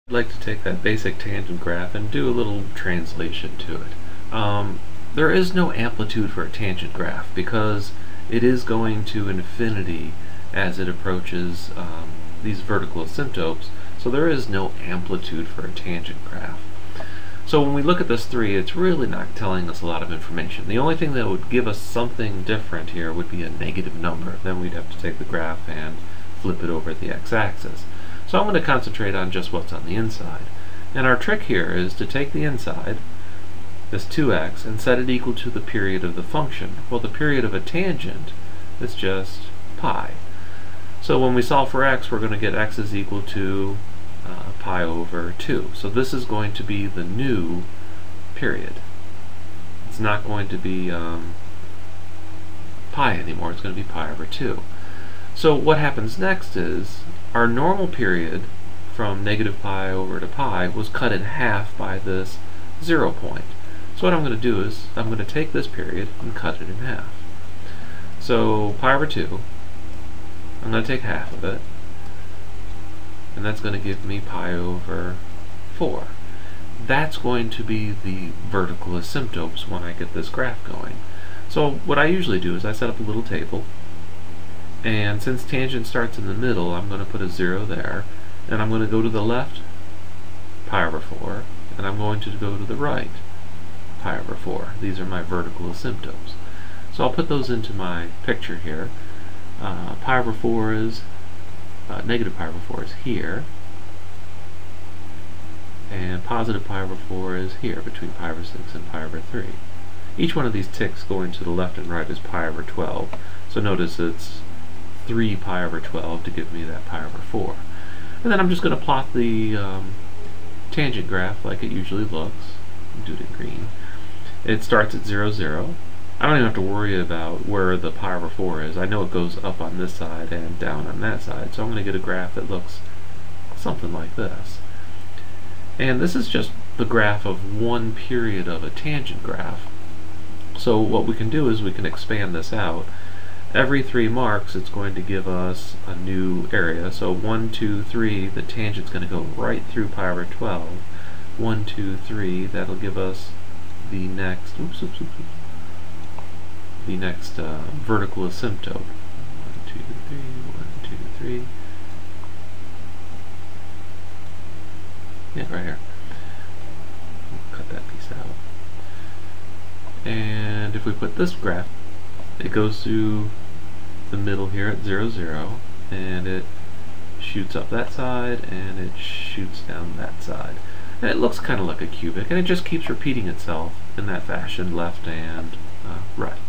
I'd like to take that basic tangent graph and do a little translation to it. There is no amplitude for a tangent graph because it is going to infinity as it approaches these vertical asymptotes, so there is no amplitude for a tangent graph. So when we look at this 3, it's really not telling us a lot of information. The only thing that would give us something different here would be a negative number. Then we'd have to take the graph and flip it over the x-axis. So I'm going to concentrate on just what's on the inside. And our trick here is to take the inside, this 2x, and set it equal to the period of the function. Well, the period of a tangent is just pi. So when we solve for x, we're going to get x is equal to pi over 2. So this is going to be the new period. It's not going to be pi anymore. It's going to be pi over 2. So what happens next is our normal period from negative pi over to pi was cut in half by this 0 point. So what I'm going to do is I'm going to take this period and cut it in half. So pi over 2, I'm going to take half of it, and that's going to give me pi over 4. That's going to be the vertical asymptotes when I get this graph going. So what I usually do is I set up a little table, and since tangent starts in the middle, I'm going to put a 0 there, and I'm going to go to the left, pi over 4, and I'm going to go to the right, pi over 4. These are my vertical asymptotes. So I'll put those into my picture here. Pi over 4 is, negative pi over 4 is here, and positive pi over 4 is here, between pi over 6 and pi over 3. Each one of these ticks going to the left and right is pi over 12. So notice it's 3 pi over 12 to give me that pi over 4. And then I'm just going to plot the tangent graph like it usually looks. Do it in green. It starts at 0, 0. I don't even have to worry about where the pi over 4 is. I know it goes up on this side and down on that side. So I'm going to get a graph that looks something like this. And this is just the graph of one period of a tangent graph. So what we can do is we can expand this out. Every 3 marks, it's going to give us a new area. So 1, 2, 3, the tangent's going to go right through pi over 12. 1, 2, 3, that'll give us the next, the next vertical asymptote. 1, 2, 3, 1, 2, 3. Yeah, right here. We'll cut that piece out. And if we put this graph, it goes through the middle here at 0, 0, and it shoots up that side, and it shoots down that side. And it looks kind of like a cubic, and it just keeps repeating itself in that fashion, left and right.